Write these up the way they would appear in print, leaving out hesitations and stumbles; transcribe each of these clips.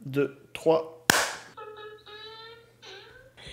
2, 3.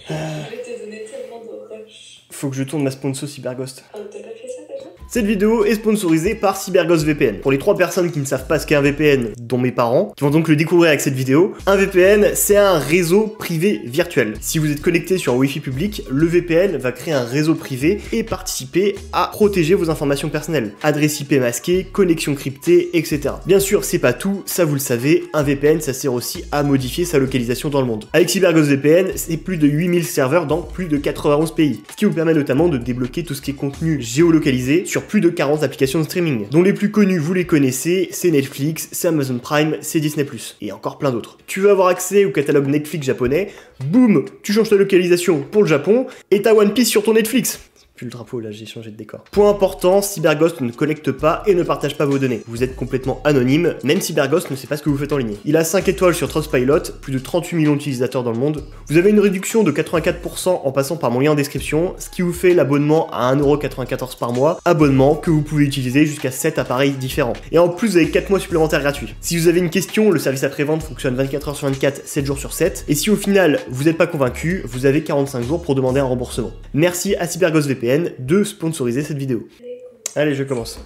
Je vais te donner tellement de rush. Faut que je tourne ma sponsor Cyberghost. Oh, t'as pas fait ça déjà? Cette vidéo est sponsorisée par Cyberghost VPN. Pour les 3 personnes qui ne savent pas ce qu'est un VPN, dont mes parents, qui vont donc le découvrir avec cette vidéo, un VPN, c'est un réseau privé virtuel. Si vous êtes connecté sur un Wi-Fi public, le VPN va créer un réseau privé et participer à protéger vos informations personnelles. Adresse IP masquée, connexion cryptée, etc. Bien sûr, c'est pas tout, ça vous le savez, un VPN, ça sert aussi à modifier sa localisation dans le monde. Avec Cyberghost VPN, c'est plus de 8000 serveurs dans plus de 91 pays, ce qui vous permet notamment de débloquer tout ce qui est contenu géolocalisé sur plus de 40 applications de streaming, dont les plus connues, vous les connaissez, c'est Netflix, c'est Amazon Prime, c'est Disney+, et encore plein d'autres. Tu veux avoir accès au catalogue Netflix japonais, boum, tu changes ta localisation pour le Japon, et t'as One Piece sur ton Netflix. Le drapeau, là j'ai changé de décor. Point important, Cyberghost ne collecte pas et ne partage pas vos données. Vous êtes complètement anonyme, même Cyberghost ne sait pas ce que vous faites en ligne. Il a 5 étoiles sur Trustpilot, plus de 38 millions d'utilisateurs dans le monde. Vous avez une réduction de 84% en passant par mon lien en description, ce qui vous fait l'abonnement à 1,94€ par mois, abonnement que vous pouvez utiliser jusqu'à 7 appareils différents. Et en plus, vous avez 4 mois supplémentaires gratuits. Si vous avez une question, le service après-vente fonctionne 24h sur 24, 7 jours sur 7. Et si au final, vous n'êtes pas convaincu, vous avez 45 jours pour demander un remboursement. Merci à Cyberghost VPN de sponsoriser cette vidéo. Allez, je commence.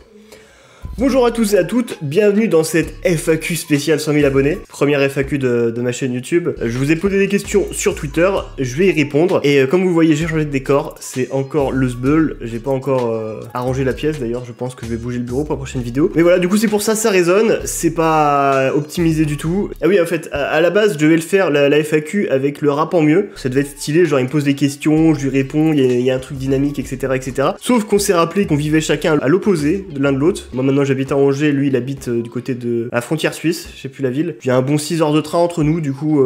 Bonjour à tous et à toutes, bienvenue dans cette FAQ spéciale 100 000 abonnés, première FAQ de ma chaîne YouTube. Je vous ai posé des questions sur Twitter, je vais y répondre, et comme vous voyez j'ai changé de décor, c'est encore le sbeul, j'ai pas encore arrangé la pièce, d'ailleurs je pense que je vais bouger le bureau pour la prochaine vidéo. Mais voilà, du coup c'est pour ça résonne, c'est pas optimisé du tout. Ah oui, en fait, à la base je devais le faire, la FAQ avec le rap en mieux, ça devait être stylé, genre il me pose des questions, je lui réponds, il y a un truc dynamique, etc. etc. Sauf qu'on s'est rappelé qu'on vivait chacun à l'opposé de l'un de l'autre. Moi maintenant j'habite à Angers, lui il habite du côté de la frontière suisse, je sais plus la ville. Il y a un bon 6 heures de train entre nous, du coup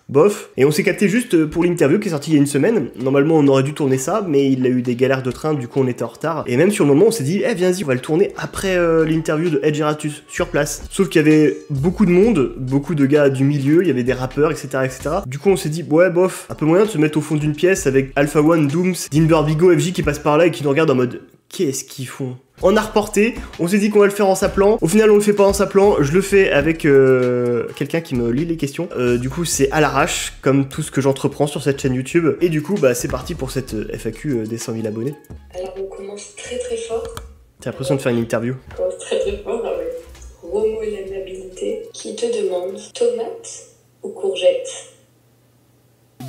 bof. Et on s'est capté juste pour l'interview qui est sortie il y a une semaine. Normalement on aurait dû tourner ça, mais il a eu des galères de train, du coup on était en retard. Et même sur le moment on s'est dit, eh viens-y, on va le tourner après l'interview de Ed Geratus, sur place. Sauf qu'il y avait beaucoup de monde, beaucoup de gars du milieu, il y avait des rappeurs, etc. etc. Du coup on s'est dit, ouais bof, un peu moyen de se mettre au fond d'une pièce avec Alpha One, Dooms, Dinber Bigo, FJ qui passe par là et qui nous regarde en mode, qu'est-ce qu'ils font? On a reporté, on s'est dit qu'on va le faire en s'appelant. Au final, on le fait pas en s'appelant. Je le fais avec quelqu'un qui me lit les questions. Du coup, c'est à l'arrache, comme tout ce que j'entreprends sur cette chaîne YouTube. Et du coup, bah, c'est parti pour cette FAQ des 100 000 abonnés. Alors, on commence très très fort. T'as l'impression de faire une interview. On commence très très fort avec Romo et l'amabilité qui te demande tomate ou courgette?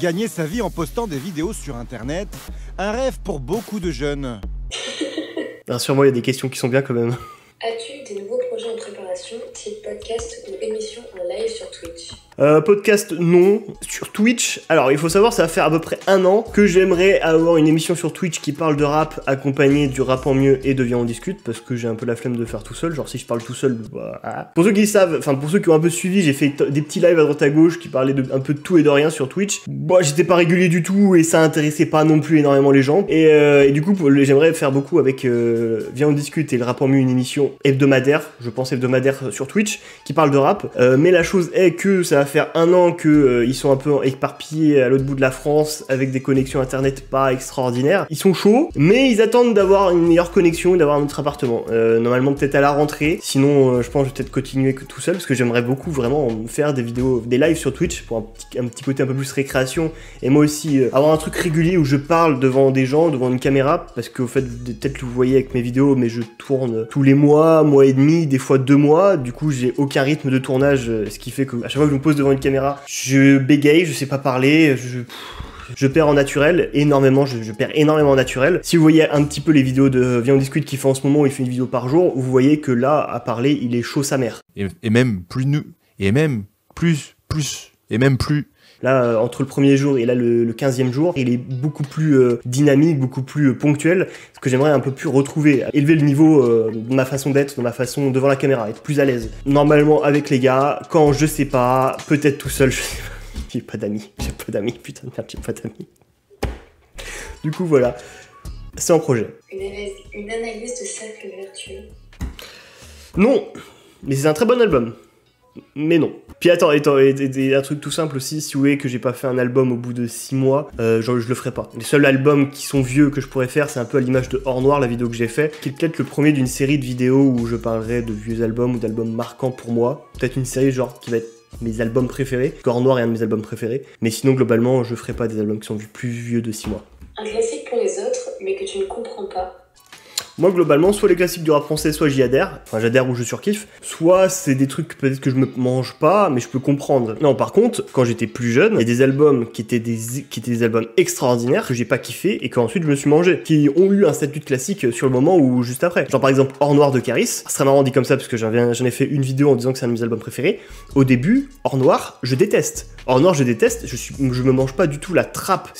Gagner sa vie en postant des vidéos sur internet, un rêve pour beaucoup de jeunes. Rassure-moi, il y a des questions qui sont bien quand même. As-tu des nouveaux projets en préparation, type podcast ou émission en live sur Twitch? Podcast, non. Sur Twitch, alors il faut savoir, ça va faire à peu près 1 an que j'aimerais avoir une émission sur Twitch qui parle de rap, accompagnée du rap en mieux et de Viens on discute, parce que j'ai un peu la flemme de faire tout seul. Genre si je parle tout seul, bah... Pour ceux qui savent, enfin pour ceux qui ont un peu suivi, j'ai fait des petits lives à droite à gauche qui parlaient un peu de tout et de rien sur Twitch. Bon, j'étais pas régulier du tout et ça intéressait pas non plus énormément les gens. Et du coup, j'aimerais faire beaucoup avec Viens on discute et le rap en mieux, une émission hebdomadaire, je pense hebdomadaire sur Twitch, qui parle de rap. Mais la chose est que ça va faire 1 an que ils sont un peu éparpillés à l'autre bout de la France avec des connexions internet pas extraordinaires. Ils sont chauds, mais ils attendent d'avoir une meilleure connexion et d'avoir un autre appartement. Normalement peut-être à la rentrée. Sinon, je pense que je vais peut-être continuer que tout seul parce que j'aimerais beaucoup vraiment faire des vidéos, des lives sur Twitch pour un petit côté un peu plus récréation et moi aussi avoir un truc régulier où je parle devant des gens, devant une caméra, parce qu'au fait peut-être vous voyez avec mes vidéos, mais je tourne tous les mois et demi, des fois 2 mois. Du coup j'ai aucun rythme de tournage, ce qui fait que à chaque fois que je me pose devant une caméra, je bégaye, je sais pas parler, je perds en naturel, énormément, je perds énormément en naturel. Si vous voyez un petit peu les vidéos de Viens on discute qu'il fait en ce moment, il fait une vidéo par jour, vous voyez que là, à parler, il est chaud sa mère. Et même plus et même plus. Là, entre le premier jour et là le 15e jour, il est beaucoup plus dynamique, beaucoup plus ponctuel, ce que j'aimerais un peu plus retrouver, élever le niveau de ma façon d'être, de ma façon devant la caméra, être plus à l'aise. Normalement avec les gars, quand je sais pas, peut-être tout seul, je sais pas. J'ai pas d'amis, putain de merde, j'ai pas d'amis. Du coup voilà, c'est en projet. Une analyse de cercle vertueux? Non, mais c'est un très bon album. Mais non. Puis attends, et un truc tout simple aussi, si vous voyez que j'ai pas fait un album au bout de 6 mois, genre je le ferai pas. Les seuls albums qui sont vieux que je pourrais faire, c'est un peu à l'image de Hors Noir, la vidéo que j'ai fait, qui est peut-être le premier d'une série de vidéos où je parlerai de vieux albums ou d'albums marquants pour moi. Peut-être une série genre qui va être mes albums préférés. Corps Noir est un de mes albums préférés. Mais sinon, globalement, je ferai pas des albums qui sont plus vieux de 6 mois. Un classique pour les autres, mais que tu ne comprends pas. Moi, globalement, soit les classiques du rap français, soit j'y adhère. Enfin, j'adhère ou je surkiffe. Soit c'est des trucs peut-être que je me mange pas, mais je peux comprendre. Non, par contre, quand j'étais plus jeune, il y a des albums qui étaient des albums extraordinaires que j'ai pas kiffé et qu'ensuite je me suis mangé. Qui ont eu un statut de classique sur le moment ou juste après. Genre par exemple, Or Noir de Caris. C'est très marrant dit comme ça parce que j'en ai fait une vidéo en disant que c'est un de mes albums préférés. Au début, Or Noir, je déteste. Or Noir, je déteste. Je me mange pas du tout la trappe.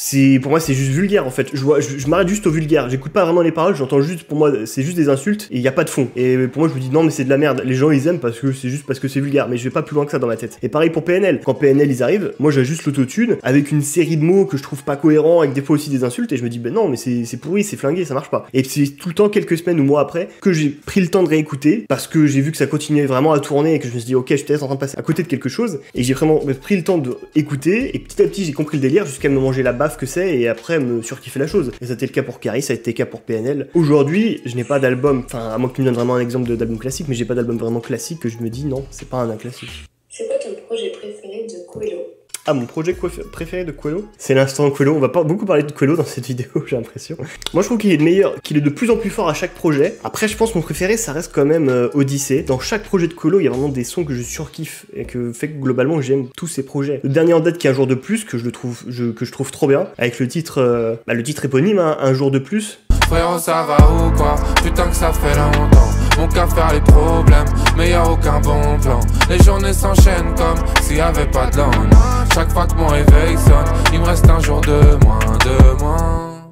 Pour moi, c'est juste vulgaire en fait. Je m'arrête juste au vulgaire. J'écoute pas vraiment les paroles. J'entends juste, pour moi, c'est juste des insultes et il y a pas de fond. Et pour moi, je me dis non, mais c'est de la merde. Les gens ils aiment parce que c'est juste parce que c'est vulgaire. Mais je vais pas plus loin que ça dans ma tête. Et pareil pour PNL. Quand PNL ils arrivent, moi j'ai juste l'autotune avec une série de mots que je trouve pas cohérents, avec des fois aussi des insultes. Et je me dis ben non, mais c'est pourri, c'est flingué, ça marche pas. Et c'est tout le temps quelques semaines ou mois après que j'ai pris le temps de réécouter parce que j'ai vu que ça continuait vraiment à tourner et que je me suis dit ok, je suis peut-être en train de passer à côté de quelque chose. Et j'ai vraiment pris le temps de écouter et petit à petit j'ai compris le délire jusqu'à me manger la baffe que c'est et après me surkiffer la chose. Et ça a été le cas pour Caris, ça a été le cas pour PNL. Aujourd'hui, je n'ai pas d'album, enfin à moins que tu me donnes vraiment un exemple d'album classique, mais j'ai pas d'album vraiment classique que je me dis non, c'est pas un classique. C'est quoi ton projet préféré de Quelo? Ah, mon projet préféré de Quelo, c'est l'instant Quelo. On va pas beaucoup parler de Quelo dans cette vidéo, j'ai l'impression. Moi, je trouve qu'il est meilleur, qu'il est de plus en plus fort à chaque projet. Après, je pense que mon préféré, ça reste quand même Odyssey. Dans chaque projet de Quelo, il y a vraiment des sons que je surkiffe et que fait que globalement, j'aime tous ces projets. Le dernier en date qui est Un jour de plus, que je trouve trop bien, avec le titre éponyme, hein, Un jour de plus. Frérot, ça va ou quoi? Putain que ça fait longtemps. Mon qu'à faire les problèmes, mais y'a aucun bon plan. Les journées s'enchaînent comme s'il y avait pas de lendemain. Chaque fois que mon réveil sonne, il me reste un jour de moins.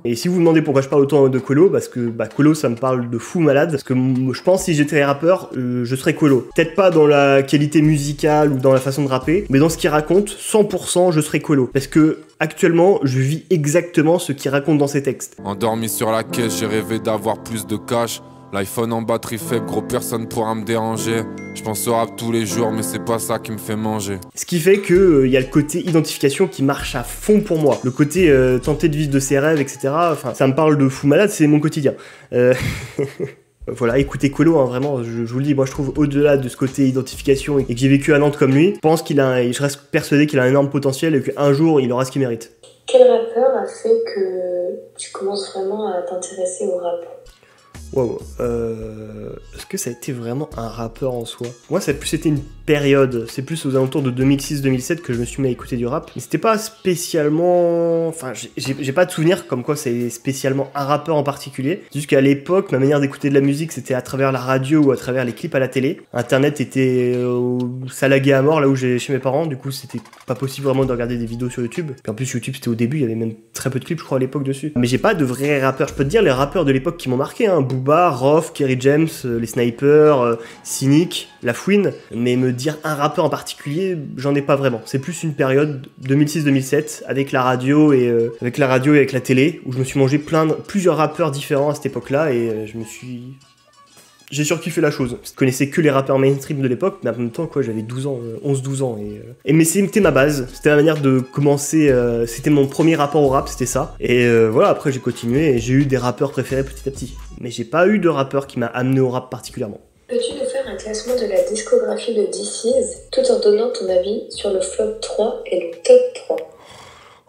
Et si vous vous demandez pourquoi je parle autant de Quelo, parce que Quelo ça me parle de fou malade, parce que je pense si j'étais rappeur, je serais Quelo. Peut-être pas dans la qualité musicale ou dans la façon de rapper, mais dans ce qu'il raconte, 100% je serais Quelo. Parce que actuellement, je vis exactement ce qu'il raconte dans ses textes. Endormi sur la caisse, j'ai rêvé d'avoir plus de cash. L'iPhone en batterie faible, gros personne pourra me déranger. Je pense au rap tous les jours, mais c'est pas ça qui me fait manger. Ce qui fait que y a le côté identification qui marche à fond pour moi. Le côté tenter de vivre de ses rêves, etc. Enfin, ça me parle de fou malade, c'est mon quotidien. Voilà, écoutez Quelo, hein, vraiment, je vous le dis, moi je trouve au-delà de ce côté identification et que j'ai vécu à Nantes comme lui, je pense je reste persuadé qu'il a un énorme potentiel et qu'un jour il aura ce qu'il mérite. Quel rappeur a fait que tu commences vraiment à t'intéresser au rap? Wow, est-ce que ça a été vraiment un rappeur en soi? Moi, ça a plus été une période, c'est plus aux alentours de 2006-2007 que je me suis mis à écouter du rap. Mais c'était pas spécialement... Enfin, j'ai pas de souvenir comme quoi c'est spécialement un rappeur en particulier. C'est juste qu'à l'époque, ma manière d'écouter de la musique, c'était à travers la radio ou à travers les clips à la télé. Internet était salagué à mort, là où j'ai chez mes parents, du coup, c'était pas possible vraiment de regarder des vidéos sur YouTube. Puis en plus, YouTube, c'était au début, il y avait même très peu de clips, je crois, à l'époque dessus. Mais j'ai pas de vrais rappeurs. Je peux te dire les rappeurs de l'époque qui m'ont marqué, hein. Booba, Rof, Kerry James, les Snipers, Cynic, La Fouine, mais me dire un rappeur en particulier, j'en ai pas vraiment. C'est plus une période 2006-2007 avec la radio et avec la télé où je me suis mangé plusieurs rappeurs différents à cette époque-là et j'ai surkiffé la chose. Je connaissais que les rappeurs mainstream de l'époque, mais en même temps, quoi, j'avais 12 ans, 11-12 ans. Mais c'était ma base, c'était ma manière de commencer, c'était mon premier rapport au rap, c'était ça. Et voilà, après j'ai continué et j'ai eu des rappeurs préférés petit à petit. Mais j'ai pas eu de rappeur qui m'a amené au rap particulièrement. Peux-tu nous faire un classement de la discographie de DC's tout en donnant ton avis sur le flop 3 et le top 3?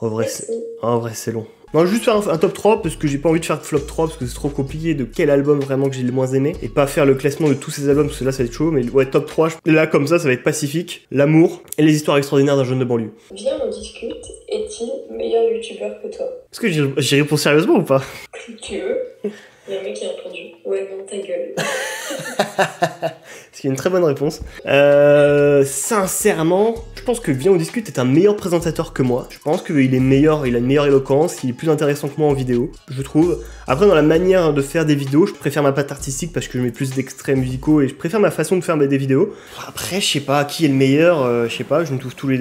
En vrai, c'est long. Non, juste faire un top 3 parce que j'ai pas envie de faire de flop 3 parce que c'est trop compliqué de quel album vraiment que j'ai le moins aimé et pas faire le classement de tous ces albums parce que là ça va être chaud, mais ouais, top 3, là comme ça va être Pacifique, L'amour et Les histoires extraordinaires d'un jeune de banlieue. Viens, on discute. Est-il meilleur youtubeur que toi? Est-ce que j'y réponds sérieusement ou pas? Si tu veux. Il y a un mec qui a répondu. Ouais, non, ta gueule. C'est une très bonne réponse. Sincèrement, je pense que Viens on discute est un meilleur présentateur que moi. Je pense qu'il est meilleur, il a une meilleure éloquence, il est plus intéressant que moi en vidéo, je trouve. Après, dans la manière de faire des vidéos, je préfère ma patte artistique parce que je mets plus d'extraits musicaux et je préfère ma façon de faire des vidéos. Après, je sais pas qui est le meilleur, je sais pas, je me trouve tous les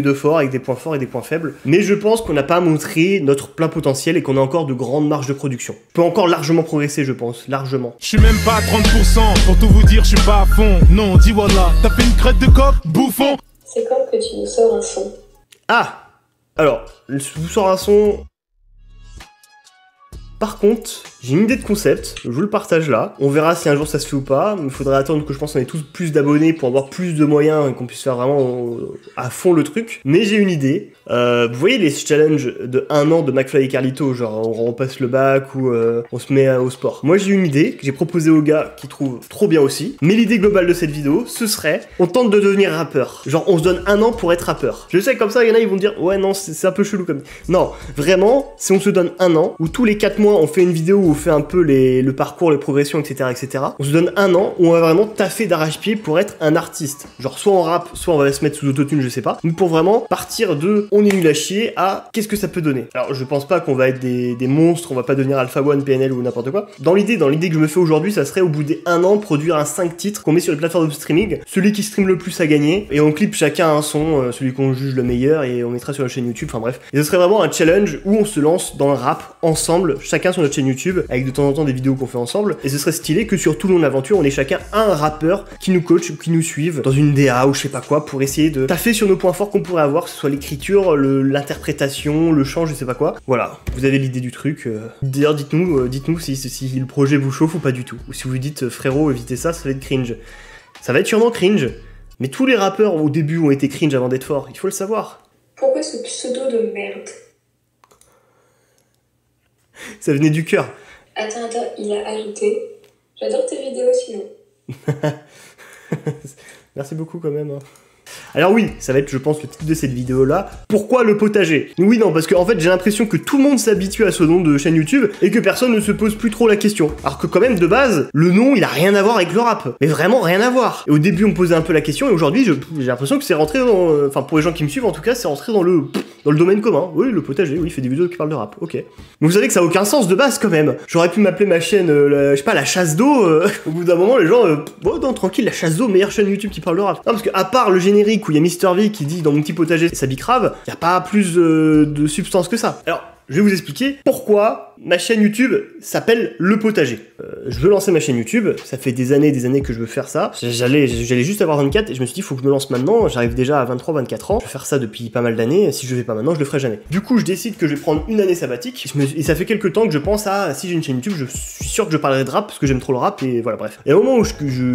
deux forts avec des points forts et des points faibles. Mais je pense qu'on n'a pas montré notre plein potentiel et qu'on a encore de grandes marges de production. On peut encore largement progresser, je pense, largement. Je suis même pas à 30%, pour tout vous dire, je suis pas à fond. Non, dis voilà, t'as fait une crête de coq, bouffon. C'est quand que tu nous sors un son? Ah! Alors, je vous sors un son... Par contre, j'ai une idée de concept, je vous le partage là. On verra si un jour ça se fait ou pas. Il faudrait attendre que je pense qu'on ait tous plus d'abonnés pour avoir plus de moyens et qu'on puisse faire vraiment à fond le truc. Mais j'ai une idée. Vous voyez les challenges de 1 an de McFly et Carlito, genre on repasse le bac ou on se met au sport. Moi j'ai une idée que j'ai proposée aux gars qui trouvent trop bien aussi. Mais l'idée globale de cette vidéo, ce serait, on tente de devenir rappeur. Genre on se donne 1 an pour être rappeur. Je sais comme ça, il y en a ils vont dire, ouais non c'est un peu chelou comme... Non, vraiment, si on se donne 1 an, où tous les 4 mois on fait une vidéo où on fait un peu le parcours, les progressions, etc., etc. On se donne 1 an où on va vraiment taffer d'arrache-pied pour être un artiste. Genre soit on rappe, soit on va se mettre sous autotune, je sais pas. Mais pour vraiment partir de on est nul à chier à qu'est-ce que ça peut donner. Alors je pense pas qu'on va être des monstres, on va pas devenir Alpha One, PNL ou n'importe quoi. Dans l'idée que je me fais aujourd'hui, ça serait au bout des 1 an produire un 5 titres qu'on met sur les plateformes de streaming. Celui qui stream le plus a gagné et on clip chacun un son, celui qu'on juge le meilleur et on mettra sur la chaîne YouTube, enfin bref. Et ce serait vraiment un challenge où on se lance dans le rap ensemble, chacun sur notre chaîne YouTube, avec de temps en temps des vidéos qu'on fait ensemble. Et ce serait stylé que sur tout long d'aventure, on ait chacun un rappeur qui nous coach ou qui nous suive dans une DA ou je sais pas quoi pour essayer de taffer sur nos points forts qu'on pourrait avoir, que ce soit l'écriture, l'interprétation, le chant, je sais pas quoi. Voilà, vous avez l'idée du truc. D'ailleurs, dites-nous si le projet vous chauffe ou pas du tout. Ou si vous dites frérot, évitez ça, ça va être cringe. Ça va être sûrement cringe. Mais tous les rappeurs au début ont été cringe avant d'être forts, il faut le savoir. Pourquoi ce pseudo de merde? Ça venait du cœur. Attends, il a ajouté. J'adore tes vidéos sinon. Merci beaucoup quand même. Alors oui, ça va être, je pense, le titre de cette vidéo-là. Pourquoi le potager? Oui, non, parce qu'en fait, j'ai l'impression que tout le monde s'habitue à ce nom de chaîne YouTube et que personne ne se pose plus trop la question. Alors que quand même, de base, le nom, il a rien à voir avec le rap. Mais vraiment rien à voir. Et au début, on me posait un peu la question et aujourd'hui, j'ai l'impression que c'est rentré dans... Enfin, pour les gens qui me suivent, en tout cas, c'est rentré dans le domaine commun. Oui, le potager, oui, il fait des vidéos qui parlent de rap, ok. Mais vous savez que ça a aucun sens de base, quand même. J'aurais pu m'appeler ma chaîne, je sais pas, la chasse d'eau. Au bout d'un moment, les gens... bon, non, tranquille, la chasse d'eau, meilleure chaîne YouTube qui parle de rap. Non, parce que à part le générique où il y a Mr V qui dit dans mon petit potager ça bicrave, y a pas plus de substance que ça. Alors, je vais vous expliquer pourquoi ma chaîne YouTube s'appelle Le Potager. Je veux lancer ma chaîne YouTube, ça fait des années que je veux faire ça. J'allais juste avoir 24 et je me suis dit faut que je me lance maintenant, j'arrive déjà à 23-24 ans, je vais faire ça depuis pas mal d'années, si je le fais pas maintenant je le ferai jamais. Du coup je décide que je vais prendre une année sabbatique, et ça fait quelques temps que je pense à si j'ai une chaîne YouTube, je suis sûr que je parlerai de rap parce que j'aime trop le rap et voilà bref. Et au moment où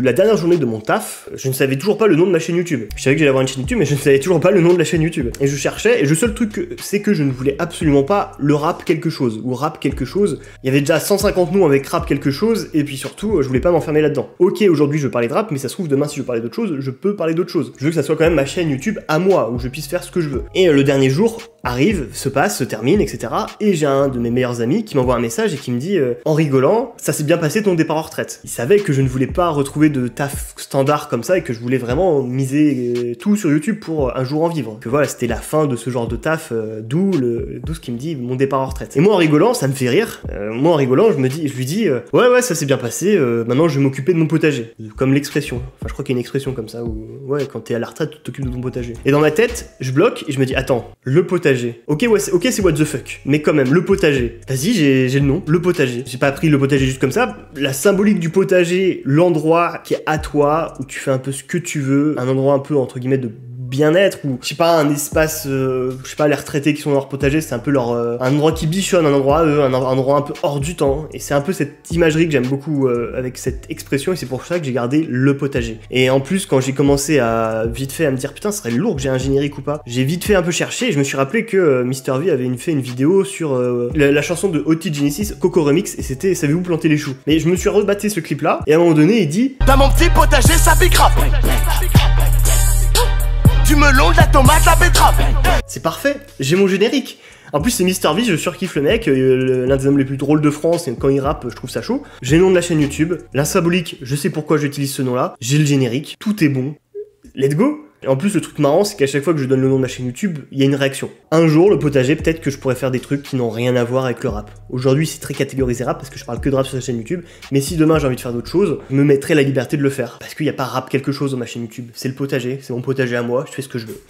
la dernière journée de mon taf, je ne savais toujours pas le nom de ma chaîne YouTube. Je savais que j'allais avoir une chaîne YouTube mais je ne savais toujours pas le nom de la chaîne YouTube. Et je cherchais et le seul truc c'est que je ne voulais absolument pas le rap quelque chose ou rap quelque chose. Il y avait déjà 150 noms avec rap quelque chose et puis surtout je voulais pas m'enfermer là-dedans. Ok aujourd'hui je veux parler de rap mais ça se trouve demain si je veux parler d'autre chose je peux parler d'autre chose. Je veux que ça soit quand même ma chaîne YouTube à moi où je puisse faire ce que je veux. Et le dernier jour arrive, se passe, se termine etc. Et j'ai un de mes meilleurs amis qui m'envoie un message et qui me dit en rigolant ça s'est bien passé ton départ en retraite. Il savait que je ne voulais pas retrouver de taf standard comme ça et que je voulais vraiment miser tout sur YouTube pour un jour en vivre. Que voilà c'était la fin de ce genre de taf d'où ce qui me dit mon départ en retraite. Et moi en rigolant ça me fait rire. Moi en rigolant je lui dis ouais ça s'est bien passé, maintenant je vais m'occuper de mon potager. Comme l'expression. Enfin je crois qu'il y a une expression comme ça où ouais quand t'es à la retraite tu t'occupes de ton potager. Et dans ma tête je bloque et je me dis attends le potager. Ok c'est what the fuck. Mais quand même le potager. Vas-y j'ai le nom le potager. J'ai pas appris le potager juste comme ça. La symbolique du potager, l'endroit qui est à toi où tu fais un peu ce que tu veux, un endroit un peu entre guillemets de bien-être ou je sais pas un espace je sais pas les retraités qui sont dans leur potager c'est un peu leur un endroit qui bichonne, un endroit à eux, un endroit un peu hors du temps et c'est un peu cette imagerie que j'aime beaucoup avec cette expression et c'est pour ça que j'ai gardé le potager. Et en plus quand j'ai commencé à vite fait à me dire putain ce serait lourd que j'ai un générique ou pas, j'ai vite fait un peu chercher et je me suis rappelé que Mr V avait fait une vidéo sur la chanson de OT Genesis Coco Remix et c'était savez-vous planter les choux. Mais je me suis rebatté ce clip là et à un moment donné il dit dans mon petit potager ça bicrave. Du melon, de la tomate, la betterave. C'est parfait, j'ai mon générique. En plus c'est Mr V, je surkiffe le mec, l'un des hommes les plus drôles de France et quand il rappe je trouve ça chaud. J'ai le nom de la chaîne YouTube, la symbolique, je sais pourquoi j'utilise ce nom là, j'ai le générique, tout est bon. Let's go. Et en plus le truc marrant c'est qu'à chaque fois que je donne le nom de ma chaîne YouTube, il y a une réaction. Un jour le potager peut-être que je pourrais faire des trucs qui n'ont rien à voir avec le rap. Aujourd'hui c'est très catégorisé rap parce que je parle que de rap sur la chaîne YouTube, mais si demain j'ai envie de faire d'autres choses, je me mettrai la liberté de le faire. Parce qu'il n'y a pas rap quelque chose dans ma chaîne YouTube, c'est le potager, c'est mon potager à moi, je fais ce que je veux.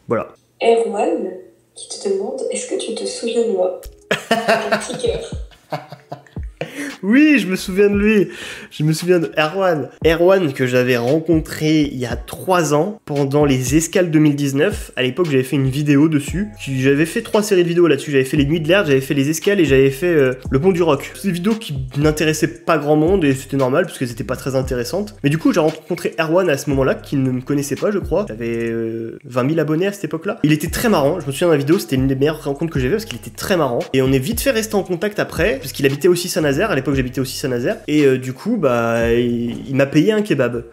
Voilà. Erwan qui te demande est-ce que tu te souviens de moi? Un petit cœur. Oui, je me souviens de lui. Je me souviens de Erwan. Erwan que j'avais rencontré il y a 3 ans pendant les Escales 2019. À l'époque, j'avais fait une vidéo dessus. J'avais fait 3 séries de vidéos là-dessus. J'avais fait les Nuits de l'Air, j'avais fait les Escales et j'avais fait le Pont du Roc. C'est des vidéos qui n'intéressaient pas grand monde et c'était normal parce qu'elles étaient pas très intéressantes. Mais du coup, j'ai rencontré Erwan à ce moment-là qui ne me connaissait pas, je crois. J'avais 20 000 abonnés à cette époque-là. Il était très marrant. Je me souviens de la vidéo, c'était une des meilleures rencontres que j'ai fait parce qu'il était très marrant. Et on est vite fait rester en contact après parce qu'il habitait aussi Saint-Nazaire. À l'époque, j'habitais aussi Saint-Nazaire. Et du coup, bah, il m'a payé un kebab.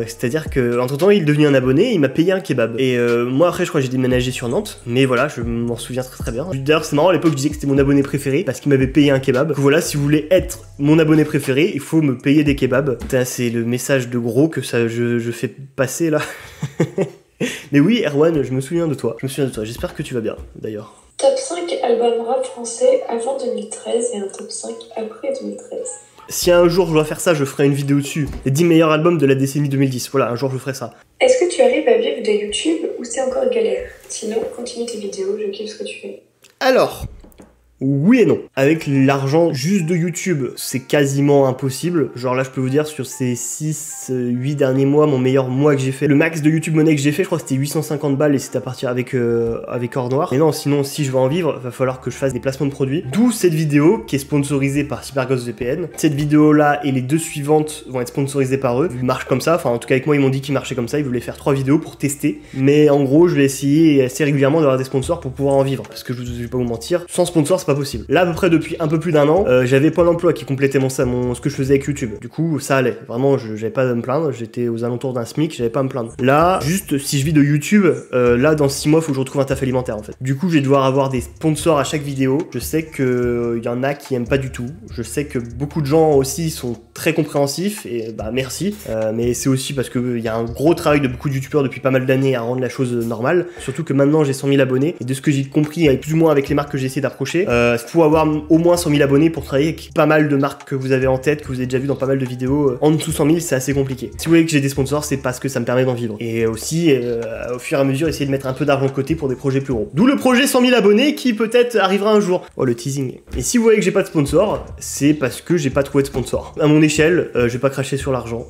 C'est-à-dire que entre temps, il est devenu un abonné. Il m'a payé un kebab. Et moi, après, je crois que j'ai déménagé sur Nantes. Mais voilà, je m'en souviens très très bien. D'ailleurs, c'est marrant. À l'époque, je disais que c'était mon abonné préféré parce qu'il m'avait payé un kebab. Donc voilà, si vous voulez être mon abonné préféré, il faut me payer des kebabs. Putain, c'est le message de gros que ça, je fais passer là. Mais oui, Erwan, je me souviens de toi. Je me souviens de toi. J'espère que tu vas bien, d'ailleurs. Top 5 albums rap français avant 2013 et un top 5 après 2013. Si un jour je dois faire ça, je ferai une vidéo dessus. Les 10 meilleurs albums de la décennie 2010. Voilà, un jour je ferai ça. Est-ce que tu arrives à vivre de YouTube ou c'est encore galère? Sinon, continue tes vidéos, je kiffe ce que tu fais. Alors, oui et non. Avec l'argent juste de YouTube, c'est quasiment impossible. Genre là, je peux vous dire, sur ces 6-8 derniers mois, mon meilleur mois que j'ai fait, le max de YouTube Money que j'ai fait, je crois que c'était 850 balles et c'était à partir avec Or Noir. Mais non, sinon, si je veux en vivre, va falloir que je fasse des placements de produits. D'où cette vidéo qui est sponsorisée par CyberGhost VPN. Cette vidéo-là et les 2 suivantes vont être sponsorisées par eux. Ils marchent comme ça, enfin en tout cas avec moi, ils m'ont dit qu'ils marchaient comme ça, ils voulaient faire 3 vidéos pour tester. Mais en gros, je vais essayer assez régulièrement d'avoir des sponsors pour pouvoir en vivre. Parce que je vais pas vous mentir, sans sponsor, pas possible. Là, à peu près depuis un peu plus d'1 an, j'avais Pôle emploi qui complétait ce que je faisais avec YouTube. Du coup, ça allait. Vraiment, j'avais pas à me plaindre. J'étais aux alentours d'un SMIC, j'avais pas à me plaindre. Là, juste si je vis de YouTube, là, dans 6 mois, faut que je retrouve un taf alimentaire en fait. Du coup, je vais devoir avoir des sponsors à chaque vidéo. Je sais qu'il y en a qui aiment pas du tout. Je sais que beaucoup de gens aussi sont très compréhensifs et bah merci. Mais c'est aussi parce qu'il y a un gros travail de beaucoup de youtubeurs depuis pas mal d'années à rendre la chose normale. Surtout que maintenant, j'ai 100 000 abonnés. Et de ce que j'ai compris, et plus ou moins avec les marques que j'ai essayé d'approcher, faut avoir au moins 100 000 abonnés pour travailler avec pas mal de marques que vous avez en tête, que vous avez déjà vu dans pas mal de vidéos. En dessous 100 000, c'est assez compliqué. Si vous voulez que j'ai des sponsors, c'est parce que ça me permet d'en vivre. Et aussi, au fur et à mesure, essayer de mettre un peu d'argent de côté pour des projets plus gros. D'où le projet 100 000 abonnés qui peut-être arrivera un jour. Oh, le teasing. Et si vous voyez que j'ai pas de sponsor, c'est parce que j'ai pas trouvé de sponsor. À mon échelle, je vais pas cracher sur l'argent.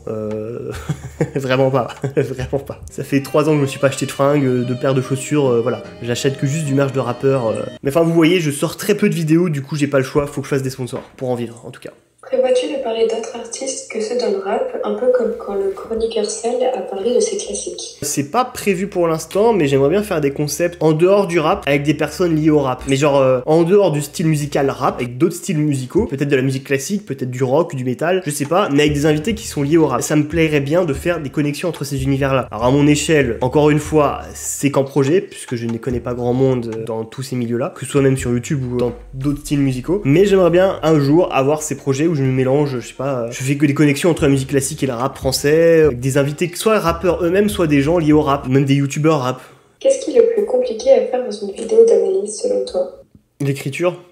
Vraiment pas. Vraiment pas. Ça fait 3 ans que je me suis pas acheté de fringues, de paires de chaussures, voilà. J'achète que juste du merch de rappeur. Mais enfin, vous voyez, je sors très peu de vidéos, du coup, j'ai pas le choix, faut que je fasse des sponsors pour en vivre, en tout cas. Prévois-tu de parler d'autres artistes que ceux dans le rap, un peu comme quand le chroniqueur Sel a parlé de ses classiques? C'est pas prévu pour l'instant, mais j'aimerais bien faire des concepts en dehors du rap, avec des personnes liées au rap. Mais genre, en dehors du style musical rap, avec d'autres styles musicaux, peut-être de la musique classique, peut-être du rock, du métal, je sais pas, mais avec des invités qui sont liés au rap. Ça me plairait bien de faire des connexions entre ces univers-là. Alors à mon échelle, encore une fois, c'est qu'en projet, puisque je ne connais pas grand monde dans tous ces milieux-là, que ce soit même sur YouTube ou dans d'autres styles musicaux. Mais j'aimerais bien un jour avoir ces projets où je me mélange, je sais pas, je fais que des connexions entre la musique classique et le rap français, avec des invités, soit rappeurs eux-mêmes, soit des gens liés au rap, même des youtubeurs rap. Qu'est-ce qui est le plus compliqué à faire dans une vidéo d'analyse selon toi? L'écriture.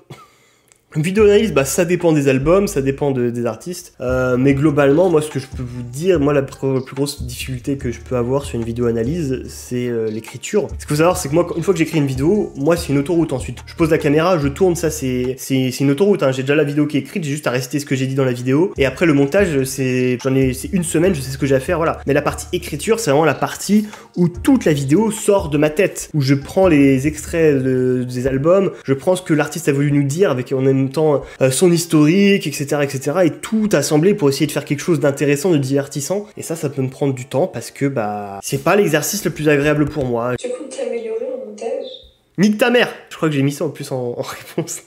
Une vidéo d'analyse, bah ça dépend des albums, ça dépend des artistes, mais globalement, moi ce que je peux vous dire, moi la plus grosse difficulté que je peux avoir sur une vidéo analyse, c'est l'écriture. Ce qu'il faut savoir, c'est que moi, une fois que j'écris une vidéo, moi c'est une autoroute ensuite. Je pose la caméra, je tourne, ça c'est une autoroute, hein. J'ai déjà la vidéo qui est écrite, j'ai juste à rester ce que j'ai dit dans la vidéo, et après le montage, c'est une semaine, je sais ce que j'ai à faire, voilà. Mais la partie écriture, c'est vraiment la partie où toute la vidéo sort de ma tête, où je prends les extraits des albums, je prends ce que l'artiste a voulu nous dire avec en même temps son historique, etc., et tout assembler pour essayer de faire quelque chose d'intéressant, de divertissant. Et ça peut me prendre du temps parce que bah c'est pas l'exercice le plus agréable pour moi. Tu comptes t'améliorer en montage? Nique ta mère! Je crois que j'ai mis ça en plus en réponse.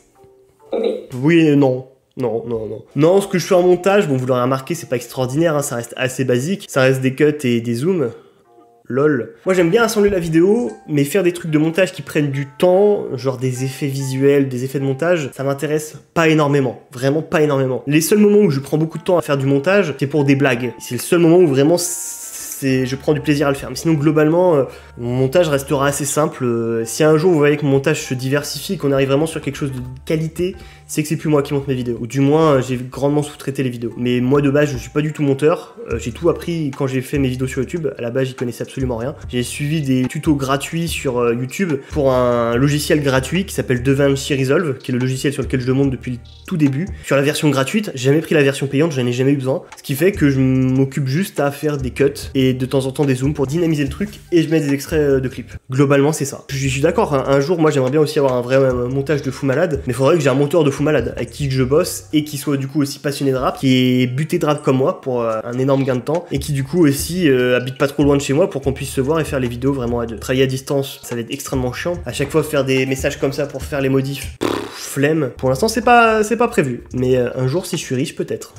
Oui. Oui et non. Non, ce que je fais en montage, bon vous l'aurez remarqué, c'est pas extraordinaire, hein, ça reste assez basique. Ça reste des cuts et des zooms. Lol. Moi j'aime bien assembler la vidéo, mais faire des trucs de montage qui prennent du temps, genre des effets visuels, des effets de montage, ça m'intéresse pas énormément. Vraiment pas énormément. Les seuls moments où je prends beaucoup de temps à faire du montage, c'est pour des blagues. C'est le seul moment où vraiment je prends du plaisir à le faire. Mais sinon, globalement, mon montage restera assez simple. Si un jour vous voyez que mon montage se diversifie, qu'on arrive vraiment sur quelque chose de qualité, c'est que c'est plus moi qui monte mes vidéos. Ou du moins, j'ai grandement sous-traité les vidéos. Mais moi, de base, je suis pas du tout monteur. J'ai tout appris quand j'ai fait mes vidéos sur YouTube. À la base, j'y connaissais absolument rien. J'ai suivi des tutos gratuits sur YouTube pour un logiciel gratuit qui s'appelle DaVinci Resolve, qui est le logiciel sur lequel je monte depuis le tout début. Sur la version gratuite, j'ai jamais pris la version payante, j'en ai jamais eu besoin. Ce qui fait que je m'occupe juste à faire des cuts et de temps en temps des zooms pour dynamiser le truc et je mets des extraits de clips. Globalement, c'est ça. Je suis d'accord, hein, un jour, moi, j'aimerais bien aussi avoir un vrai montage de fou malade, mais il faudrait que j'ai un monteur de fou malade avec qui je bosse et qui soit du coup aussi passionné de rap, qui est buté de rap comme moi pour un énorme gain de temps et qui du coup aussi habite pas trop loin de chez moi pour qu'on puisse se voir et faire les vidéos vraiment à deux. Travailler à distance, ça va être extrêmement chiant. À chaque fois, faire des messages comme ça pour faire les modifs, flemme. Pour l'instant, c'est pas prévu, mais un jour, si je suis riche, peut-être.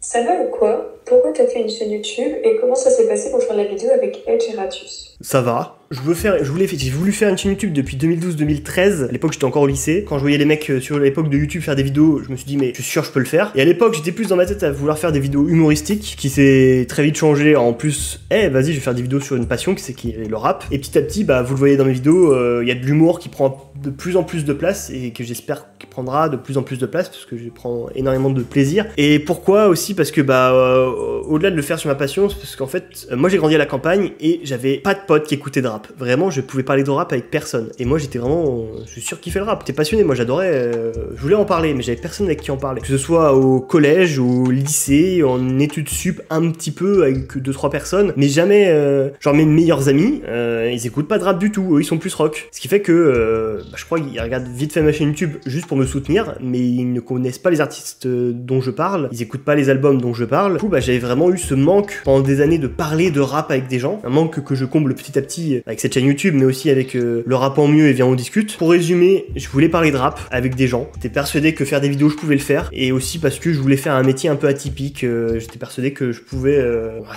Ça va ou quoi? Pourquoi t'as fait une chaîne YouTube et comment ça s'est passé pour faire la vidéo avec Edge et Ratus? Ça va. J'ai voulu faire une chaîne YouTube depuis 2012-2013. À l'époque, j'étais encore au lycée. Quand je voyais les mecs sur l'époque de YouTube faire des vidéos, je me suis dit, mais je suis sûr, je peux le faire. Et à l'époque, j'étais plus dans ma tête à vouloir faire des vidéos humoristiques, qui s'est très vite changé en plus, vas-y, je vais faire des vidéos sur une passion, qui est le rap. Et petit à petit, bah, vous le voyez dans mes vidéos, il y a de l'humour qui prend de plus en plus de place et que j'espère qu'il prendra de plus en plus de place parce que je prends énormément de plaisir. Et pourquoi aussi? Parce que, au-delà de le faire sur ma passion, c'est parce qu'en fait, moi, j'ai grandi à la campagne et j'avais pas de potes qui écoutaient de rap. Vraiment, je pouvais parler de rap avec personne. Et moi, j'étais vraiment... Je suis sûr qu'il fait le rap. J'étais passionné, moi, j'adorais... je voulais en parler, mais j'avais personne avec qui en parler. Que ce soit au collège, au lycée, en études sup, un petit peu, avec 2-3 personnes. Mais jamais... genre, mes meilleurs amis, ils écoutent pas de rap du tout. Eux, ils sont plus rock. Ce qui fait que... je crois qu'ils regardent vite fait ma chaîne YouTube juste pour me soutenir, mais ils ne connaissent pas les artistes dont je parle. Ils écoutent pas les albums dont je parle. Du coup, j'avais vraiment eu ce manque pendant des années de parler de rap avec des gens. Un manque que je comble petit à petit avec cette chaîne YouTube, mais aussi avec le rap en mieux et viens on discute. Pour résumer, je voulais parler de rap avec des gens. J'étais persuadé que faire des vidéos, je pouvais le faire. Et aussi parce que je voulais faire un métier un peu atypique. J'étais persuadé que je pouvais...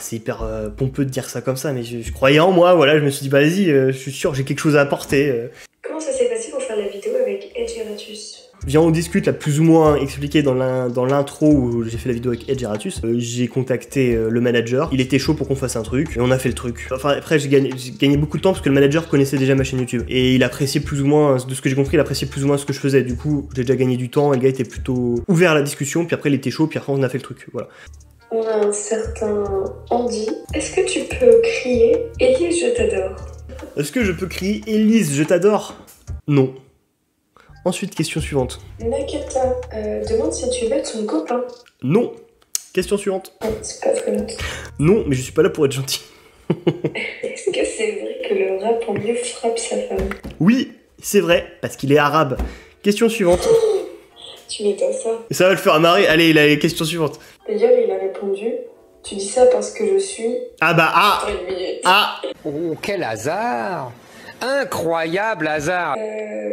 c'est hyper pompeux de dire ça comme ça, mais je croyais en moi, voilà. Je me suis dit, vas-y, je suis sûr, j'ai quelque chose à apporter. Comment ça s'est passé pour faire la vidéo avec Edge et Ratus? Viens on discute, l'a plus ou moins expliqué dans l'intro où j'ai fait la vidéo avec Edge et Ratus. J'ai contacté le manager, il était chaud pour qu'on fasse un truc, et on a fait le truc. Enfin après j'ai gagné beaucoup de temps parce que le manager connaissait déjà ma chaîne YouTube. Et il appréciait plus ou moins, de ce que j'ai compris, il appréciait plus ou moins ce que je faisais. Du coup j'ai déjà gagné du temps et le gars était plutôt ouvert à la discussion, puis après il était chaud, puis après on a fait le truc, voilà. On a un certain Andy. Est-ce que tu peux crier « Élise, je t'adore » ? Est-ce que je peux crier « Élise, je t'adore » ? Non. Ensuite, question suivante. Nakata demande si tu veux être son copain. Non. Question suivante. C'est pas très gentil. Non, mais je suis pas là pour être gentil. Est-ce que c'est vrai que le rap en mieux frappe sa femme? Oui, c'est vrai, parce qu'il est arabe. Question suivante. Tu m'étonnes ça. Ça va le faire marrer. Allez, il a les questions suivantes. D'ailleurs, il a répondu « Tu dis ça parce que je suis... » Ah. Oh, quel hasard! Incroyable hasard!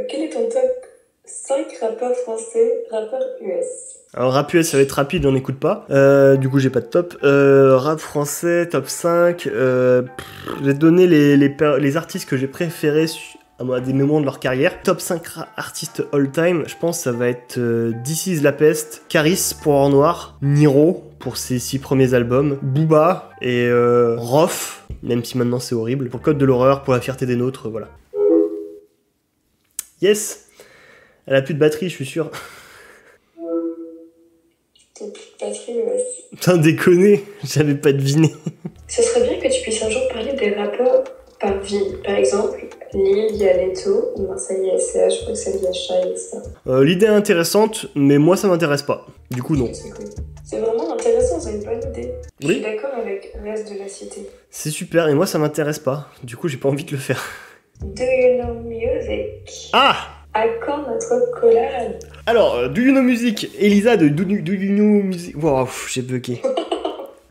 Quel est ton top 5 rappeurs français, rappeurs US? Alors rap US ça va être rapide, j'en écoute pas. Du coup j'ai pas de top. Rap français, top 5. Je vais te donner les artistes que j'ai préférés à des moments de leur carrière. Top 5 artistes all time, je pense ça va être This Is La Peste, Caris pour Or Noir, Niro pour ses 6 premiers albums, Booba et Rof, même si maintenant c'est horrible, pour Code de l'horreur, pour La fierté des nôtres, voilà. Yes. Elle a plus de batterie, je suis sûr. T'as plus de batterie, ouais. Putain, déconner, j'avais pas deviné. Ce serait bien que tu puisses un jour parler des rappeurs par ville. Par exemple, Lille, il y a Leto, Marseille, il y a SCH, Bruxelles, il y a Shai, et ça. L'idée est intéressante, mais moi ça m'intéresse pas. Du coup, non. C'est cool. C'est vraiment intéressant, c'est une bonne idée. Oui. Je suis d'accord avec le reste de la cité. C'est super, et moi ça m'intéresse pas. Du coup, j'ai pas envie de le faire. Do you know music? Ah! À quand notre collab? Alors, Do You Know Music, Elisa de Do You Know Music. Wow, j'ai bugué.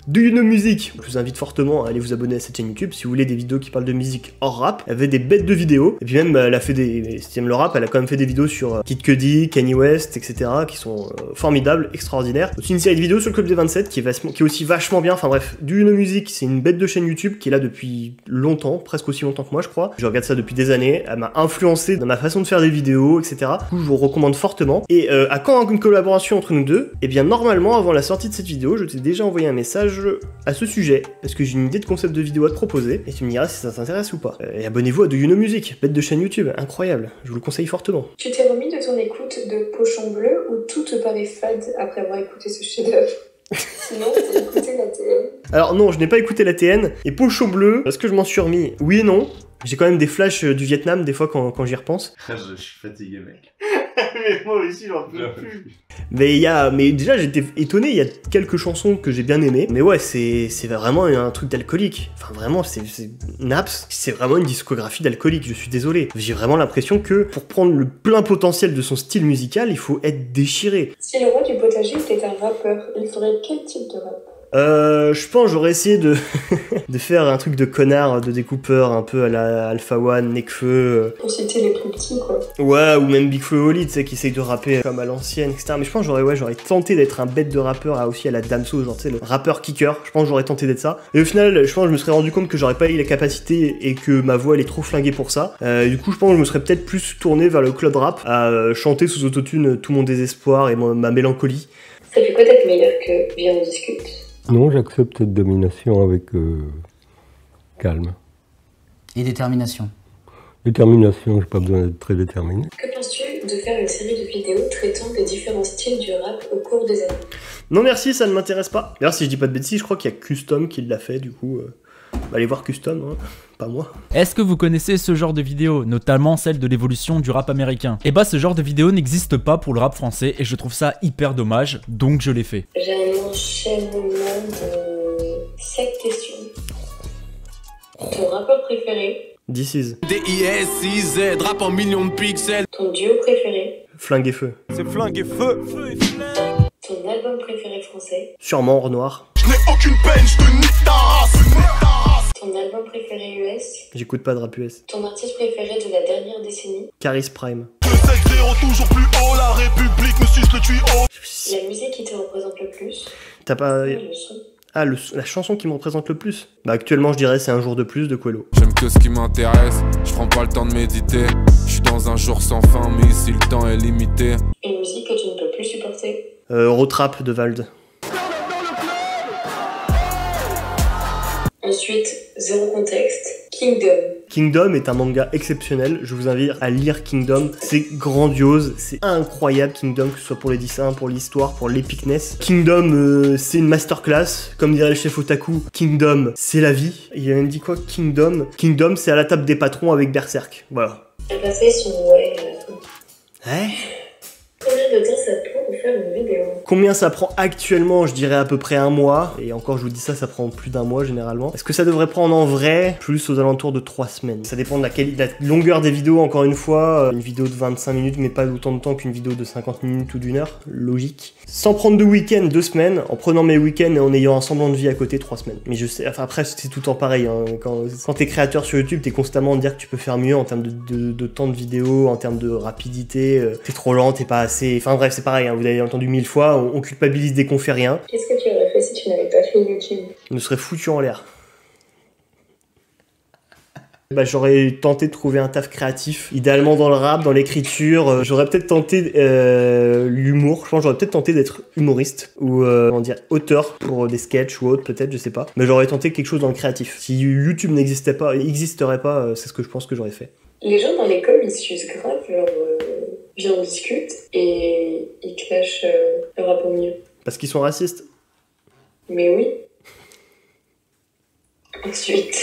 Do You Know Music, je vous invite fortement à aller vous abonner à cette chaîne YouTube si vous voulez des vidéos qui parlent de musique hors rap. Elle avait des bêtes de vidéos, et puis même elle a fait si tu aimes le rap, elle a quand même fait des vidéos sur Kid Cudi, Kanye West, etc. qui sont formidables, extraordinaires. Aussi une série de vidéos sur le Club des 27 qui est aussi vachement bien, enfin bref. Do You Know Music, c'est une bête de chaîne YouTube qui est là depuis longtemps, presque aussi longtemps que moi je crois. Je regarde ça depuis des années, elle m'a influencé dans ma façon de faire des vidéos, etc. Du coup je vous recommande fortement. Et à quand une collaboration entre nous deux? Eh bien normalement avant la sortie de cette vidéo, je t'ai déjà envoyé un message message à ce sujet, parce que j'ai une idée de concept de vidéo à te proposer, et tu me diras si ça t'intéresse ou pas. Et abonnez-vous à Do You Know Music, bête de chaîne YouTube, incroyable, je vous le conseille fortement. Tu t'es remis de ton écoute de Pochon Bleu ou tout te paraît fade après avoir écouté ce chef-d'œuvre? Sinon, t'as écouté la TN? Alors non, je n'ai pas écouté la TN, et Pochon Bleu, est-ce que je m'en suis remis? Oui et non. J'ai quand même des flashs du Vietnam, des fois, quand j'y repense. Je suis fatigué, mec. Mais moi aussi, j'en peux plus. Mais déjà, j'étais étonné, il y a quelques chansons que j'ai bien aimées. Mais ouais, c'est vraiment un truc d'alcoolique. Enfin, vraiment, Naps, c'est vraiment une discographie d'alcoolique, je suis désolé. J'ai vraiment l'impression que pour prendre le plein potentiel de son style musical, il faut être déchiré. Si le roi du potager était un rappeur, il ferait quel type de rap? Je pense que j'aurais essayé de faire un truc de connard, de découpeur, un peu à la Alpha One, Nekfeu. Pour citer les plus petits, quoi. Ouais, ou même Big Flo et Oli, tu sais, qui essayent de rapper comme à l'ancienne, etc. Mais je pense que j'aurais tenté d'être un bête de rappeur aussi à la Damso, genre, tu sais, le rappeur kicker. Je pense que j'aurais tenté d'être ça. Et au final, je pense que je me serais rendu compte que j'aurais pas eu la capacité et que ma voix, elle est trop flinguée pour ça. Du coup, je pense que je me serais peut-être plus tourné vers le club rap, à chanter sous autotune tout mon désespoir et ma mélancolie. Ça fait quoi d'être meilleur que Viens on discute? Non, j'accepte cette domination avec calme. Et détermination. Détermination, j'ai pas besoin d'être très déterminé. Que penses-tu de faire une série de vidéos traitant des différents styles du rap au cours des années? Non merci, ça ne m'intéresse pas. D'ailleurs, si je dis pas de bêtises, je crois qu'il y a Custom qui l'a fait, du coup... allez voir Custom, hein. Pas moi. Est-ce que vous connaissez ce genre de vidéos, notamment celle de l'évolution du rap américain? Et bah ce genre de vidéo n'existe pas pour le rap français et je trouve ça hyper dommage, donc je l'ai fait. J'ai un enchaînement de 7 questions. Ton rappeur préféré? This is. D-I-S-I-Z, rap en millions de pixels. Ton duo préféré? Flingue et feu. C'est flingue et feu. Ton album préféré français? Sûrement Renoir. Je n'ai aucune peine, je te nique ta race. Ton album préféré US? J'écoute pas de rap US. Ton artiste préféré de la dernière décennie? Caris Prime. Le 7-0 toujours plus haut, la République me suce le tuyau. La musique qui te représente le plus? T'as pas... Le son. Ah, la chanson qui me représente le plus? Bah actuellement je dirais c'est Un jour de plus de Quello. J'aime que ce qui m'intéresse, je prends pas le temps de méditer. Je suis dans un jour sans fin, mais ici le temps est limité. Une musique que tu ne peux plus supporter? Rotrap de Vald. Ensuite, zéro contexte, Kingdom. Kingdom est un manga exceptionnel, je vous invite à lire Kingdom, c'est grandiose, c'est incroyable Kingdom, que ce soit pour les dessins, pour l'histoire, pour l'épicness. Kingdom, c'est une masterclass, comme dirait le chef Otaku, Kingdom, c'est la vie. Il a même dit quoi, Kingdom? Kingdom, c'est à la table des patrons avec Berserk, voilà. Elle a fait son ouais à la fin. Ouais. Combien de temps ça prend pour faire une vidéo? Combien ça prend actuellement? Je dirais à peu près 1 mois. Et encore, je vous dis ça prend plus d'1 mois généralement. Est-ce que ça devrait prendre en vrai? Plus aux alentours de 3 semaines. Ça dépend de la longueur des vidéos, encore une fois. Une vidéo de 25 minutes, mais pas autant de temps qu'une vidéo de 50 minutes ou d'1 heure. Logique. Sans prendre de week-end, 2 semaines. En prenant mes week-ends et en ayant un semblant de vie à côté, 3 semaines. Mais je sais, enfin après, c'est tout le temps pareil. Hein. Quand t'es créateur sur YouTube, t'es constamment à dire que tu peux faire mieux en termes de temps de vidéo, en termes de rapidité. T'es trop lent, t'es pas assez... Enfin bref, c'est pareil, hein, vous l'avez entendu 1000 fois, on culpabilise dès qu'on fait rien. Qu'est-ce que tu aurais fait si tu n'avais pas fait YouTube? Je me serais foutu en l'air. Bah, j'aurais tenté de trouver un taf créatif, idéalement dans le rap, dans l'écriture. J'aurais peut-être tenté l'humour. Je pense que j'aurais peut-être tenté d'être humoriste ou comment dire, auteur pour des sketchs ou autre, peut-être, je sais pas. Mais j'aurais tenté quelque chose dans le créatif. Si YouTube n'existerait pas, c'est ce que je pense que j'aurais fait. Les gens dans l'école, ils s'usent grave leur Viens on discute et ils clashent le rap au mieux. Parce qu'ils sont racistes. Mais oui. Ensuite,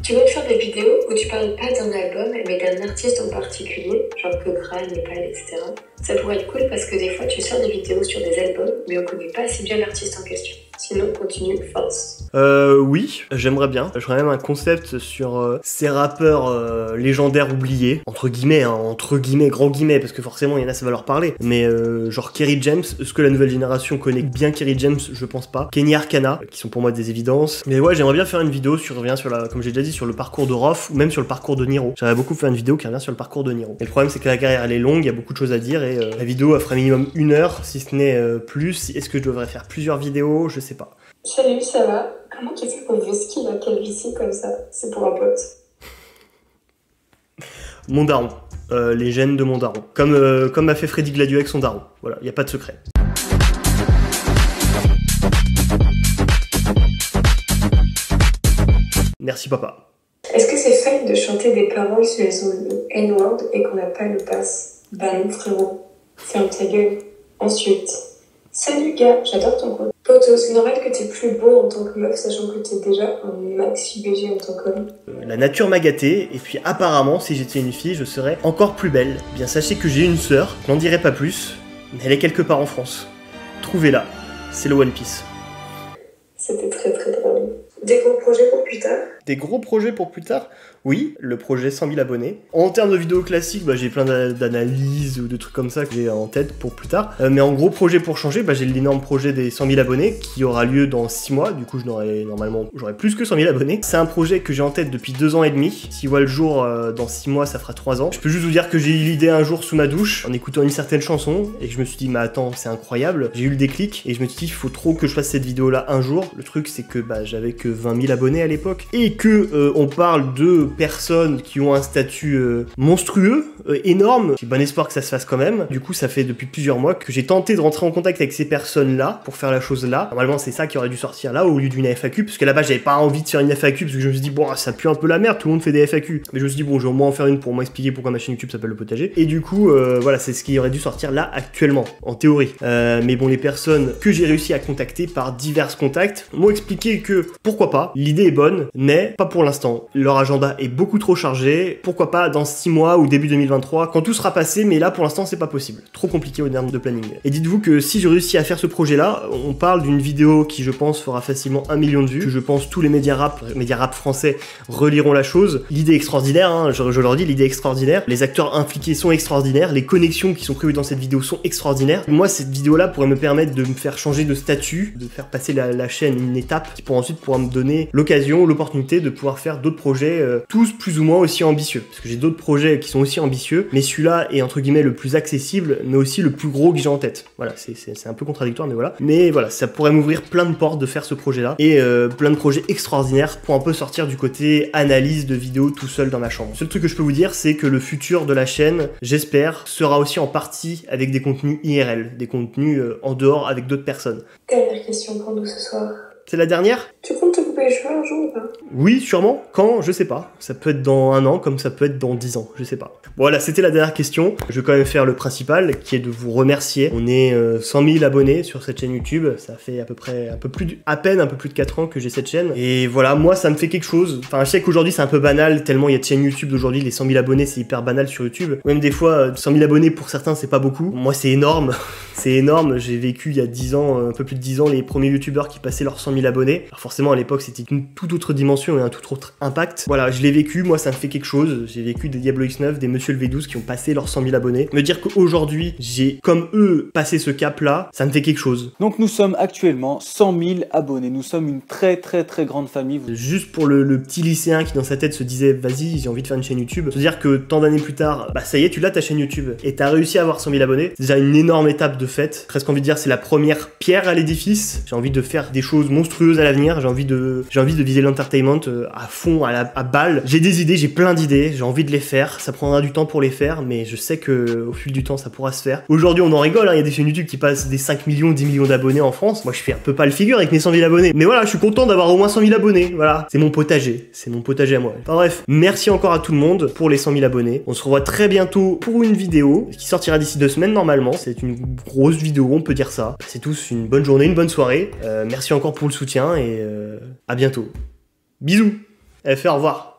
tu veux faire des vidéos où tu parles pas d'un album mais d'un artiste en particulier, genre que Graal, Népal, etc. Ça pourrait être cool parce que des fois tu sors des vidéos sur des albums mais on connaît pas assez bien l'artiste en question. Sinon, continue, force. Oui, j'aimerais bien. J'aurais même un concept sur ces rappeurs légendaires oubliés, entre guillemets, grands guillemets, parce que forcément, il y en a, ça va leur parler. Mais genre Kerry James, est-ce que la nouvelle génération connaît bien Kerry James? Je pense pas. Kenny Arcana, qui sont pour moi des évidences. Mais ouais, j'aimerais bien faire une vidéo comme j'ai déjà dit, sur le parcours de Rof, ou même sur le parcours de Niro. J'aimerais beaucoup faire une vidéo qui revient sur le parcours de Niro. Et le problème, c'est que la carrière, elle est longue, il y a beaucoup de choses à dire, et la vidéo, elle ferait minimum 1 heure, si ce n'est plus. Est-ce que je devrais faire plusieurs vidéos? Je sais pas. Salut, ça va? Comment tu sais qu'on veut ski la calvitie comme ça? C'est pour un pote. Mon daron. Les gènes de mon daron. Comme a fait Freddy Gladio avec son daron. Voilà, y a pas de secret. Merci papa. Est-ce que c'est fake de chanter des paroles sur les N-word et qu'on n'a pas le pass? Bah non frérot, ferme ta gueule. Ensuite, salut gars, j'adore ton compte. Poto, c'est normal que t'es plus beau en tant que meuf, sachant que t'es déjà un maxi BG en tant qu'homme. La nature m'a gâté, et puis apparemment, si j'étais une fille, je serais encore plus belle. Bien sachez que j'ai une sœur, je n'en dirai pas plus, mais elle est quelque part en France. Trouvez-la, c'est le One Piece. C'était très très drôle. Des gros projets pour plus tard? Des gros projets pour plus tard? Oui, le projet 100 000 abonnés. En termes de vidéos classiques, j'ai plein d'analyses ou de trucs comme ça que j'ai en tête pour plus tard. Mais en gros projet pour changer, j'ai l'énorme projet des 100 000 abonnés qui aura lieu dans 6 mois. Du coup, j'aurai plus que 100 000 abonnés. C'est un projet que j'ai en tête depuis 2 ans et demi. S'il voit le jour dans 6 mois, ça fera 3 ans. Je peux juste vous dire que j'ai eu l'idée un jour sous ma douche en écoutant une certaine chanson et que je me suis dit, mais attends, c'est incroyable. J'ai eu le déclic et je me suis dit, il faut trop que je fasse cette vidéo là un jour. Le truc, c'est que j'avais que 20 000 abonnés à l'époque et que on parle de personnes qui ont un statut monstrueux, énorme. J'ai bon espoir que ça se fasse quand même. Du coup, ça fait depuis plusieurs mois que j'ai tenté de rentrer en contact avec ces personnes-là pour faire la chose là. Normalement, c'est ça qui aurait dû sortir là au lieu d'une FAQ, parce que là-bas, j'avais pas envie de faire une FAQ parce que je me suis dit, bon, ça pue un peu la merde, tout le monde fait des FAQ. Mais je me suis dit, bon, je vais au moins en faire une pour m'expliquer pourquoi ma chaîne YouTube s'appelle Le Potager. Et du coup, voilà, c'est ce qui aurait dû sortir là actuellement, en théorie. Mais bon, les personnes que j'ai réussi à contacter par divers contacts m'ont expliqué que pourquoi pas, l'idée est bonne, mais pas pour l'instant. Leur agenda est beaucoup trop chargé. Pourquoi pas dans 6 mois ou début 2023, quand tout sera passé, mais là pour l'instant c'est pas possible. Trop compliqué au terme de planning. Et dites-vous que si je réussis à faire ce projet-là, on parle d'une vidéo qui je pense fera facilement 1 million de vues, que je pense tous les médias rap français reliront la chose. L'idée est extraordinaire, hein, je leur dis, l'idée est extraordinaire. Les acteurs impliqués sont extraordinaires, les connexions qui sont prévues dans cette vidéo sont extraordinaires. Moi, cette vidéo-là pourrait me permettre de me faire changer de statut, de faire passer la chaîne une étape qui pourra ensuite me donner l'occasion, l'opportunité de pouvoir faire d'autres projets, tous plus ou moins aussi ambitieux. Parce que j'ai d'autres projets qui sont aussi ambitieux, mais celui-là est entre guillemets le plus accessible, mais aussi le plus gros que j'ai en tête. Voilà, c'est un peu contradictoire, mais voilà. Mais voilà, ça pourrait m'ouvrir plein de portes de faire ce projet-là, et plein de projets extraordinaires pour un peu sortir du côté analyse de vidéos tout seul dans ma chambre. Le seul truc que je peux vous dire, c'est que le futur de la chaîne, j'espère, sera aussi en partie avec des contenus IRL, des contenus en dehors avec d'autres personnes. Dernière question pour nous ce soir. C'est la dernière? Tu comptes te couper les cheveux un jour ou pas? Oui, sûrement. Quand? Je sais pas. Ça peut être dans 1 an, comme ça peut être dans 10 ans. Je sais pas. Voilà, c'était la dernière question. Je vais quand même faire le principal, qui est de vous remercier. On est 100 000 abonnés sur cette chaîne YouTube. Ça fait à peu près, à peine un peu plus de 4 ans que j'ai cette chaîne. Et voilà, moi, ça me fait quelque chose. Enfin, je sais qu'aujourd'hui, c'est un peu banal, tellement il y a de chaînes YouTube d'aujourd'hui. Les 100 000 abonnés, c'est hyper banal sur YouTube. Même des fois, 100 000 abonnés, pour certains, c'est pas beaucoup. Moi, c'est énorme. C'est énorme. J'ai vécu il y a 10 ans, un peu plus de 10 ans, les premiers YouTubeurs qui passaient leurs 100 000 abonnés. Alors forcément, à l'époque, c'était une toute autre dimension et un tout autre impact. Voilà, je l'ai vécu, moi, ça me fait quelque chose. J'ai vécu des Diablo X9, des Monsieur le V12 qui ont passé leurs 100 000 abonnés. Me dire qu'aujourd'hui, j'ai, comme eux, passé ce cap-là, ça me fait quelque chose. Donc nous sommes actuellement 100 000 abonnés. Nous sommes une très grande famille. Juste pour le petit lycéen qui, dans sa tête, se disait, vas-y, j'ai envie de faire une chaîne YouTube. Se dire que tant d'années plus tard, ça y est, tu l'as ta chaîne YouTube et t'as réussi à avoir 100 000 abonnés. C'est déjà une énorme étape de fête. Presque envie de dire, c'est la première pierre à l'édifice. J'ai envie de faire des choses monstrueuses à l'avenir. J'ai envie de viser l'entertainment à fond, à balle. J'ai des idées, j'ai plein d'idées, j'ai envie de les faire. Ça prendra du temps pour les faire, mais je sais que au fil du temps, ça pourra se faire. Aujourd'hui, on en rigole, hein, il y a des chaînes YouTube qui passent des 5 millions, 10 millions d'abonnés en France. Moi, je fais un peu pas le figure avec mes 100 000 abonnés. Mais voilà, je suis content d'avoir au moins 100 000 abonnés. Voilà, c'est mon potager à moi. Enfin, bref, merci encore à tout le monde pour les 100 000 abonnés. On se revoit très bientôt pour une vidéo qui sortira d'ici 2 semaines normalement. C'est une grosse vidéo, on peut dire ça. Passez tous une bonne journée, une bonne soirée. Merci encore pour le soutien et à bientôt. Bisous. Fais au revoir.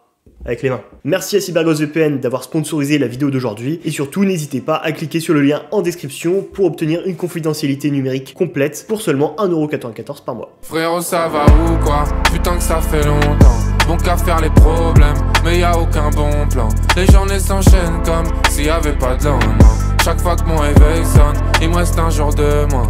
Avec les mains. Merci à CyberGhostVPN d'avoir sponsorisé la vidéo d'aujourd'hui et surtout n'hésitez pas à cliquer sur le lien en description pour obtenir une confidentialité numérique complète pour seulement 1,94€ par mois. Frérot, ça va ou quoi? Putain que ça fait longtemps. Bon qu'à faire les problèmes, mais y a aucun bon plan. Les journées s'enchaînent comme s'il y avait pas de lendemain. Chaque fois que mon réveil sonne, il me reste un jour de moins.